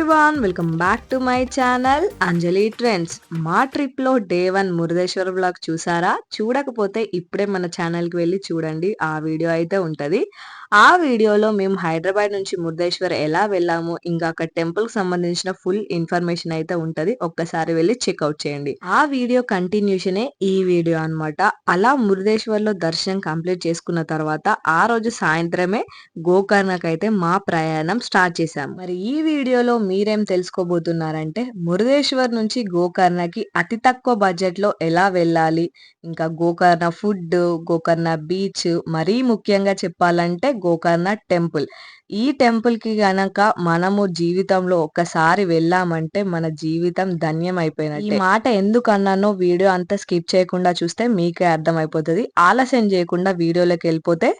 Everyone, welcome back to my channel Anjali trends. మా trip లో day 1 Murudeshwara blog చూసారా? చూడకపోతే ఇప్పుడే మన ఛానల్ కి వెళ్ళి చూడండి, ఆ వీడియో అయితే ఉంటది. ఆ వీడియోలో మేము హైదరాబాద్ నుంచి మురుదేశ్వర్ ఎలా వెళ్ళాము, ఇంకా అక్కడ టెంపుల్ కి సంబంధించిన ఫుల్ ఇన్ఫర్మేషన్ అయితే ఉంటది. ఒక్కసారి వెళ్ళి చెక్అవుట్ చేయండి. ఆ వీడియో కంటిన్యూషనే ఈ వీడియో అన్నమాట. అలా మురుదేశ్వర్ లో దర్శనం కంప్లీట్ చేసుకున్న తర్వాత ఆ రోజు సాయంత్రమే గోకర్ణకు అయితే మా ప్రయాణం స్టార్ట్ చేశాం. మరి ఈ వీడియోలో మీరేం తెలుసుకోబోతున్నారంటే, మురుదేశ్వర్ నుంచి గోకర్ణకి అతి తక్కువ బడ్జెట్ లో ఎలా వెళ్ళాలి, ఇంకా గోకర్ణ ఫుడ్, గోకర్ణ బీచ్, మరీ ముఖ్యంగా చెప్పాలంటే గోకర్ణ టెంపుల్. ఈ టెంపుల్ కి గనక మనము జీవితంలో ఒక్కసారి వెళ్ళామంటే మన జీవితం ధన్యం అయిపోయినట్టే. ఈ మాట ఎందుకు అన్నానో వీడియో అంతా స్కిప్ చేయకుండా చూస్తే మీకే అర్థమైపోతుంది. ఆలస్యం చేయకుండా వీడియోలోకి వెళ్ళిపోతే,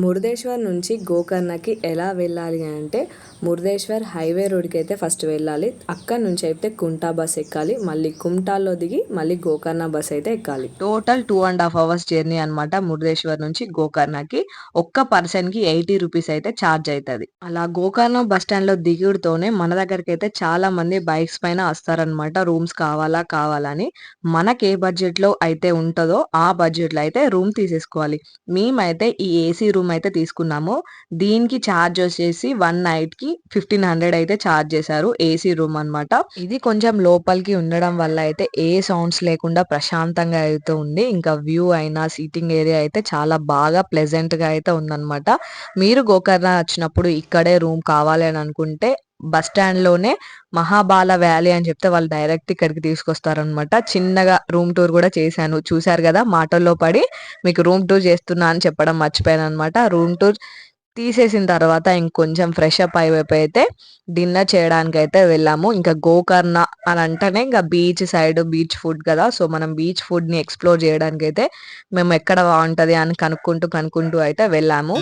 మురుదేశ్వర్ నుంచి గోకర్ణకి ఎలా వెళ్ళాలి అంటే, మురుదేశ్వర్ హైవే రోడ్కి అయితే ఫస్ట్ వెళ్ళాలి. అక్కడ నుంచి అయితే కుంటా బస్ ఎక్కాలి, మళ్ళీ కుంటాలో దిగి మళ్ళీ గోకర్ణ బస్ అయితే ఎక్కాలి. టోటల్ 2.5 hours జర్నీ అనమాట మురుదేశ్వర్ నుంచి గోకర్ణకి. ఒక్క పర్సన్ కి 80 రూపీస్ అయితే ఛార్జ్ అవుతుంది. అలా గోకర్ణ బస్ స్టాండ్ లో దిగుడుతోనే మన దగ్గరికి అయితే చాలా మంది బైక్స్ పైన వస్తారనమాట, రూమ్స్ కావాలని. మనకి ఏ బడ్జెట్ లో అయితే ఉంటుందో ఆ బడ్జెట్ లో అయితే రూమ్ తీసేసుకోవాలి. మేమైతే ఈ ఏసీ రూమ్ అయితే తీసుకున్నాము. దీనికి ఛార్జ్ వచ్చేసి 1 night కి 1500 అయితే ఛార్జ్ చేశారు. ఏసీ రూమ్ అన్నమాట. ఇది కొంచెం లోపలికి ఉండడం వల్ల అయితే ఏ సౌండ్స్ లేకుండా ప్రశాంతంగా అయితే ఉంది. ఇంకా వ్యూ అయినా సీటింగ్ ఏరియా అయితే చాలా బాగా ప్లెజెంట్ గా అయితే ఉందన్నమాట. మీరు గోకర్ణ వచ్చినప్పుడు ఇక్కడే రూమ్ కావాలి అని అనుకుంటే బస్ స్టాండ్ లోనే మహాబాల వ్యాలీ అని చెప్తే వాళ్ళు డైరెక్ట్ ఇక్కడికి తీసుకొస్తారనమాట. చిన్నగా రూమ్ టూర్ కూడా చేశాను, చూశారు కదా. మాటల్లో పడి మీకు రూమ్ టూర్ చేస్తున్నా అని చెప్పడం మర్చిపోయాను అనమాట. రూమ్ టూర్ తీసేసిన తర్వాత ఇంకొంచెం ఫ్రెష్ అప్ అయిపోయితే డిన్నర్ చేయడానికి అయితే వెళ్ళాము. ఇంకా గోకర్ణ అని అంటేనే ఇంకా బీచ్ సైడ్ బీచ్ ఫుడ్ కదా, సో మనం బీచ్ ఫుడ్ ని ఎక్స్ప్లోర్ చేయడానికి అయితే మేము ఎక్కడ బాగుంటది అని కనుక్కుంటూ అయితే వెళ్ళాము.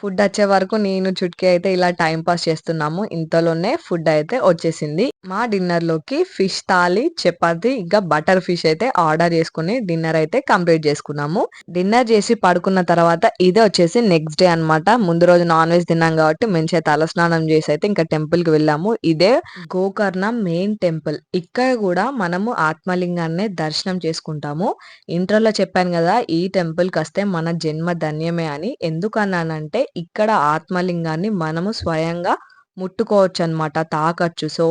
ఫుడ్ వచ్చే వరకు నేను చుట్కీ అయితే ఇలా టైం పాస్ చేస్తున్నాము. ఇంతలోనే ఫుడ్ అయితే వచ్చేసింది. మా డిన్నర్ లోకి ఫిష్ థాలి, చపాతి, ఇంకా బటర్ ఫిష్ అయితే ఆర్డర్ చేసుకుని డిన్నర్ అయితే కంప్లీట్ చేసుకున్నాము. డిన్నర్ చేసి పడుకున్న తర్వాత ఇదే వచ్చేసి నెక్స్ట్ డే అన్నమాట. ముందు రోజు నాన్ వెజ్ తిన్నాం కాబట్టి మంచిగా తలస్నానం చేసి అయితే ఇంకా టెంపుల్ కి వెళ్ళాము. ఇదే గోకర్ణ మెయిన్ టెంపుల్. ఇక్కడ కూడా మనము ఆత్మలింగాన్ని దర్శనం చేసుకుంటాము. ఇంట్రోలో చెప్పాను కదా, ఈ టెంపుల్ కి వస్తే మన జన్మ ధన్యమే అని. ఎందుకన్నానంటే ఇక్కడ ఆత్మలింగాన్ని మనము స్వయంగా ముట్టుకోవచ్చు అనమాట, తాకచ్చు. సో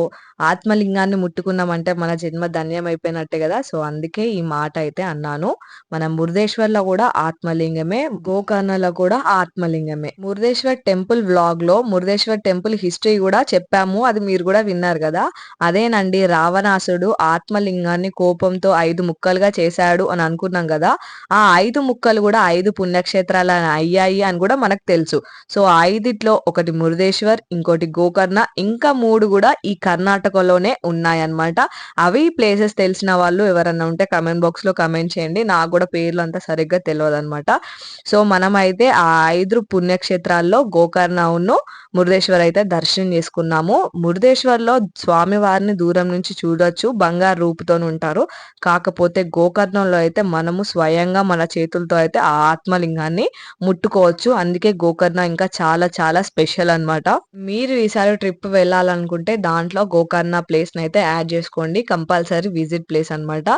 ఆత్మలింగాన్ని ముట్టుకున్నామంటే మన జన్మ ధన్యం అయిపోయినట్టే కదా. సో అందుకే ఈ మాట అయితే అన్నాను. మన మురుదేశ్వర్లో కూడా ఆత్మలింగమే, గోకర్ణలో కూడా ఆత్మలింగమే. మురుదేశ్వర్ టెంపుల్ వ్లాగ్ లో మురుదేశ్వర్ టెంపుల్ హిస్టరీ కూడా చెప్పాము, అది మీరు కూడా విన్నారు కదా. అదేనండి, రావణాసుడు ఆత్మలింగాన్ని కోపంతో 5 ముక్కలుగా చేశాడు అని అనుకున్నాం కదా. ఆ 5 ముక్కలు కూడా 5 పుణ్యక్షేత్రాలు అయ్యాయి అని కూడా మనకు తెలుసు. సో 5ట్లో ఒకటి మురుదేశ్వర్, ఇంకోటి గోకర్ణ, ఇంకా 3 కూడా ఈ కర్ణాటకలోనే ఉన్నాయన్నమాట. అవి ప్లేసెస్ తెలిసిన వాళ్ళు ఎవరన్నా ఉంటే కమెంట్ బాక్స్ లో కమెంట్ చేయండి, నాకు కూడా పేర్లు అంతా సరిగ్గా తెలియదు అనమాట. సో మనమైతే ఆ 5 పుణ్యక్షేత్రాల్లో గోకర్ణను మురుదేశ్వర్ అయితే దర్శనం చేసుకున్నాము. మురుదేశ్వర్ లో స్వామి వారిని దూరం నుంచి చూడొచ్చు, బంగారు రూపుతో ఉంటారు. కాకపోతే గోకర్ణంలో అయితే మనము స్వయంగా మన చేతులతో అయితే ఆ ఆత్మలింగాన్ని ముట్టుకోవచ్చు. అందుకే గోకర్ణ ఇంకా చాలా చాలా స్పెషల్ అన్నమాట. మీరు ఈసారి ట్రిప్ వెళ్ళాలనుకుంటే దాంట్లో గోకర్ణ ప్లేస్ ని అయితే యాడ్ చేసుకోండి, కంపల్సరీ విజిట్ ప్లేస్ అన్నమాట.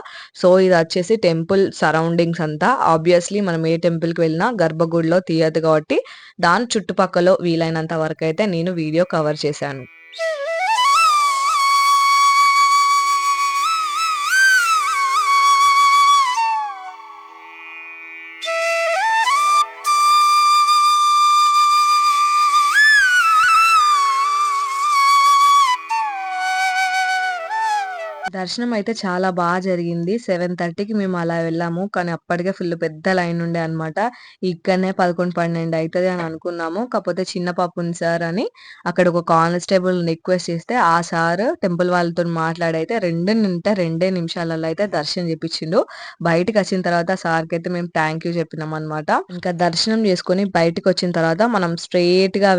సో ఇది వచ్చేసి టెంపుల్ సరౌండింగ్స్ అంతా. ఆబ్వియస్లీ మనం ఏ టెంపుల్ కి వెళ్ళినా గర్భగుడిలో తీయదు కాబట్టి దాని చుట్టుపక్కల వీలైనంత వరకు అయితే నేను వీడియో కవర్ చేశాను. దర్శనం అయితే చాలా జరిగింది. 7:30కి మేము అలా వెళ్ళాము. కానీ అప్పటికే ఫుల్ పెద్ద లైన్ ఉండే అన్నమాట. ఇక్కడనే 11, 12 అయితది అని అనుకున్నాము. కాకపోతే చిన్న పాప ఉంది సార్ అని అక్కడ ఒక కానిస్టేబుల్‌ని రిక్వెస్ట్ చేస్తే ఆ సార్ టెంపుల్ వాళ్ళతోని మాట్లాడైతే 2 నిమిషాలలో అయితే దర్శనం చేపించిండు. బయటికొచ్చిన తర్వాత సార్‌కైతే మేము థాంక్ యూ చెప్పినామన్నమాట. ఇంకా దర్శనం చేసుకొని బయటికొచ్చిన తర్వాత మనం స్ట్రెయిట్‌గా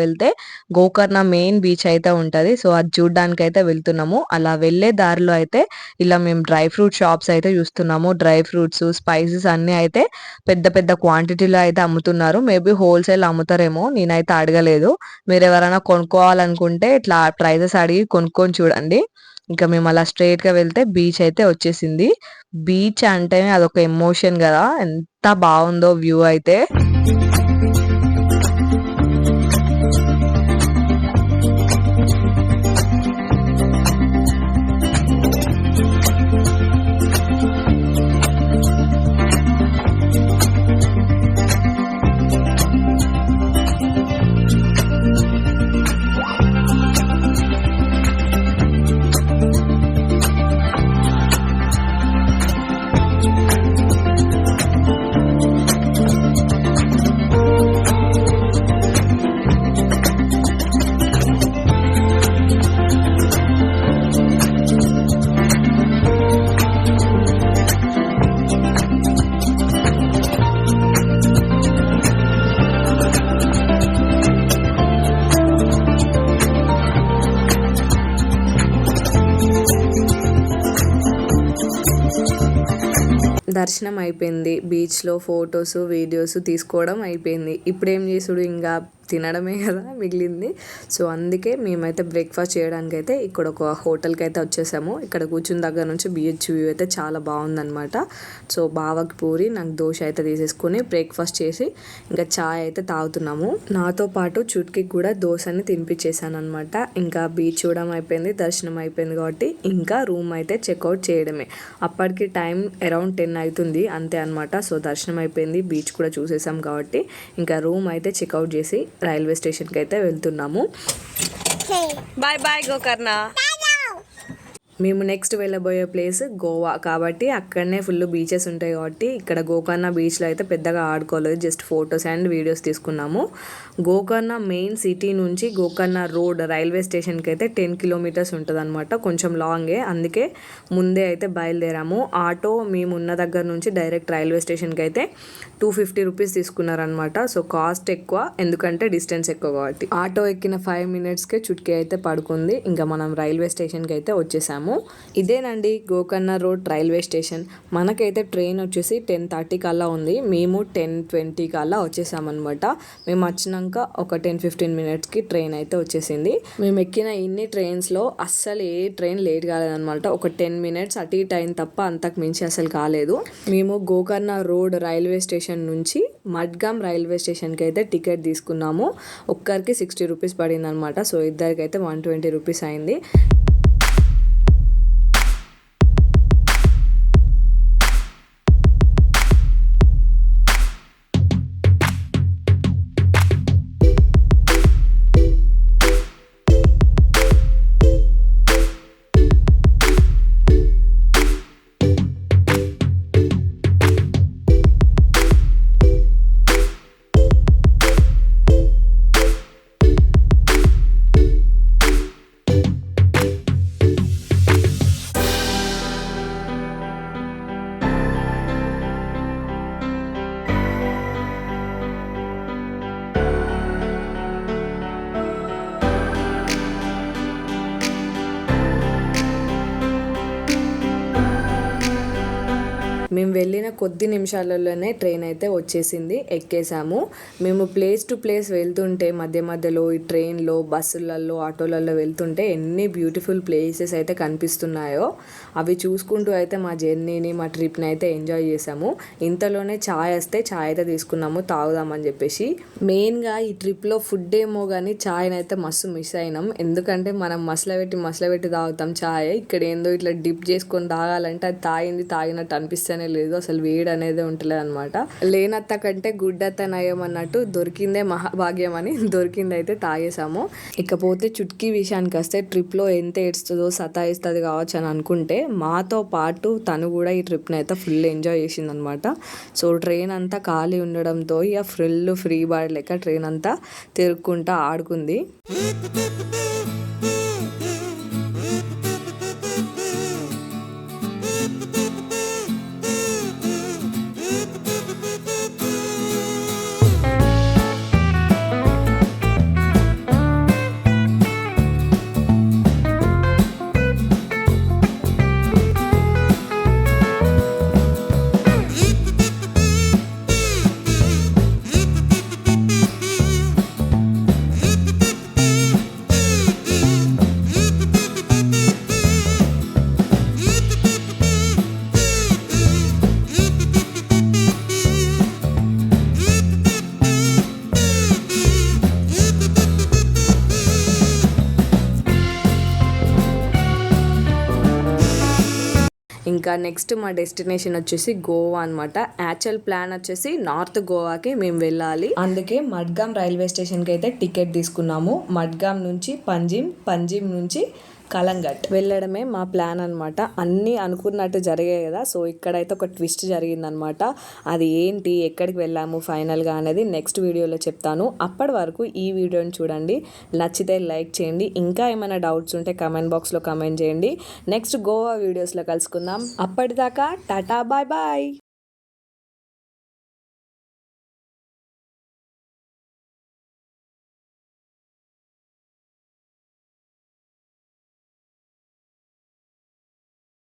వెళ్తే గోకర్ణ మెయిన్ బీచ్ అయితే ఉంటది. సో, అది చూడ్డానికైతే వెళ్తున్నాము. అలా వెళ్ళే దారిలో అయితే ఇలా మేము డ్రై ఫ్రూట్ షాప్స్ అయితే చూస్తున్నాము. డ్రై ఫ్రూట్స్, స్పైసెస్ అన్నీ అయితే పెద్ద పెద్ద క్వాంటిటీలో అయితే అమ్ముతున్నారు. మేబీ హోల్‌సేల్ అమ్ముతారేమో, నేనైతే అడగలేదు. మీరెవరైనా కొనుక్కోవాలనుకుంటే ఇట్లా ప్రైజెస్ అడిగి కొనుక్కొని చూడండి. ఇంకా మేము అలా స్ట్రెయిట్‌గా వెళ్తే బీచ్ అయితే వచ్చేసింది. బీచ్ అంటేనే అదొక ఎమోషన్ గదా! ఎంత బావుందో వ్యూ అయితే. దర్శనం అయిపోయింది. బీచ్‌లో ఫోటోస్, వీడియోస్ తీసుకోవడం అయిపోయింది. ఇప్పుడేం చేసుడు ఇంకా తినడమే కదా మిగిలింది. సో, అందుకే మేమైతే బ్రేక్‌ఫాస్ట్ చేయడానికైతే ఇక్కడ ఒక హోటల్‌కి అయితే వచ్చేసాము. ఇక్కడ కూర్చున్న దగ్గర నుంచి బీచ్ వ్యూ అయితే చాలా బాగుందన్నమాట. సో, బావకి పూరి, నాకు దోశ అయితే తీసేసుకొని బ్రేక్‌ఫాస్ట్ చేసి ఇంకా చాయ్ అయితే తాగుతున్నాము. నాతో పాటు చుట్కీకి కూడా దోశని తినిపించేసానన్నమాట. ఇంకా బీచ్ చూడడం అయిపోయింది, దర్శనం అయిపోయింది కాబట్టి ఇంకా రూమ్ అయితే చెక్అవుట్ చేయడమే. అప్పటికి టైం అరౌండ్ 10 అవుతుంది అంతే అనమాట. సో, దర్శనం అయిపోయింది, బీచ్ కూడా చూసేసాం కాబట్టి ఇంకా రూమ్ అయితే చెక్అవుట్ చేసి రైల్వే స్టేషన్కి అయితే వెళ్తున్నాము. Bye bye Gokarna. మేము నెక్స్ట్ వెళ్ళబోయే ప్లేస్ గోవా కాబట్టి అక్కడనే ఫుల్ బీచెస్ ఉంటాయి కాబట్టి ఇక్కడ గోకర్ణ బీచ్లో అయితే పెద్దగా ఆడుకోలేదు, జస్ట్ ఫొటోస్ అండ్ వీడియోస్ తీసుకున్నాము. గోకర్ణ మెయిన్ సిటీ నుంచి గోకర్ణ రోడ్ రైల్వే స్టేషన్కి అయితే 10 కిలోమీటర్స్ ఉంటుంది అనమాట, కొంచెం లాంగే. అందుకే ముందే అయితే బయలుదేరాము. ఆటో మేము ఉన్న దగ్గర నుంచి డైరెక్ట్ రైల్వే స్టేషన్కి అయితే 250 రూపీస్ తీసుకున్నారనమాట. సో, కాస్ట్ ఎక్కువ ఎందుకంటే డిస్టెన్స్ ఎక్కువ కాబట్టి. ఆటో ఎక్కిన 5 మినిట్స్కే చుట్కీ అయితే పడుకుంది. ఇంకా మనం రైల్వే స్టేషన్కి అయితే వచ్చేసాము. ఇదేనండి గోకర్ణ రోడ్ రైల్వే స్టేషన్. మనకైతే ట్రైన్ వచ్చేసి 10:30 కల్లా ఉంది. మేము 10:20 కల్లా వచ్చేసామన్నమాట. మేము వచ్చినాక ఒక 10-15 మినిట్స్కి ట్రైన్ అయితే వచ్చేసింది. మేము ఎక్కిన ఇన్ని ట్రైన్స్లో అస్సలు ఏ ట్రైన్ లేట్ కాలేదన్నమాట. ఒక 10 మినిట్స్ అటు ఇటు అయిన తప్ప అంతకు మించి అసలు కాలేదు. మేము గోకర్ణ రోడ్ రైల్వే స్టేషన్ నుంచి మడ్గామ్ రైల్వే స్టేషన్కి అయితే టికెట్ తీసుకున్నాము. ఒక్కరికి 60 రూపీస్ పడింది అనమాట. సో, ఇద్దరికి అయితే 120 రూపీస్ అయింది. మేము వెళ్ళిన కొద్ది నిమిషాలలోనే ట్రైన్ అయితే వచ్చేసింది, ఎక్కేసాము. మేము ప్లేస్ టు ప్లేస్ వెళ్తుంటే మధ్య మధ్యలో ఈ ట్రైన్లో, బస్సులలో, ఆటోలలో వెళ్తుంటే ఎన్ని బ్యూటిఫుల్ ప్లేసెస్ అయితే కనిపిస్తున్నాయో అవి చూసుకుంటూ అయితే మా జర్నీని, మా ట్రిప్ని అయితే ఎంజాయ్ చేసాము. ఇంతలోనే ఛాయ్ వస్తే ఛాయ్ అయితే తీసుకున్నాము తాగుదామని చెప్పేసి. మెయిన్గా ఈ ట్రిప్లో ఫుడ్ ఏమో కానీ ఛాయ్ని అయితే మస్తు మిస్ అయినాం. ఎందుకంటే మనం మసలబెట్టి తాగుతాం ఛాయ్. ఇక్కడ ఏందో ఇట్లా డిప్ చేసుకొని తాగాలంటే అది తాగినట్టు అనిపిస్తేనే లేదు, అసలు వేడి అనేది ఉంటలేదు అనమాట. లేనత్త కంటే గుడ్డత్త నయం అన్నట్టు దొరికిందే మహాభాగ్యం అని దొరికింది అయితే తాగేసాము. ఇకపోతే చుట్కీ విషయానికి వస్తే ట్రిప్లో ఎంత ఏడుస్తుందో సతాయిస్తుంది కావచ్చు అని అనుకుంటే మాతో పాటు తను కూడా ఈ ట్రిప్ని అయితే ఫుల్ ఎంజాయ్ చేసింది అనమాట. సో ట్రైన్ అంతా ఖాళీ ఉండడంతో ఇక ఫుల్ ఫ్రీ బర్డ్ లెక్క ట్రైన్ అంతా తిరుక్కుంటా ఆడుకుంది. ఇంకా నెక్స్ట్ మా డెస్టినేషన్ వచ్చేసి గోవా అనమాట. యాక్చువల్ ప్లాన్ వచ్చేసి నార్త్ గోవాకి మేము వెళ్ళాలి. అందుకే మడ్గామ్ రైల్వే స్టేషన్కి అయితే టికెట్ తీసుకున్నాము. మడ్గామ్ నుంచి పంజిమ్ నుంచి కలంగట్ వెళ్ళడమే మా ప్లాన్ అనమాట. అన్నీ అనుకున్నట్టు జరిగాయి కదా. సో ఇక్కడైతే ఒక ట్విస్ట్ జరిగిందనమాట. అది ఏంటి, ఎక్కడికి వెళ్ళాము ఫైనల్గా అనేది నెక్స్ట్ వీడియోలో చెప్తాను. అప్పటి వరకు ఈ వీడియోని చూడండి, నచ్చితే లైక్ చేయండి. ఇంకా ఏమైనా డౌట్స్ ఉంటే కమెంట్ బాక్స్లో కమెంట్ చేయండి. నెక్స్ట్ గోవా వీడియోస్లో కలుసుకుందాం. అప్పటిదాకా టాటా బాయ్ బాయ్.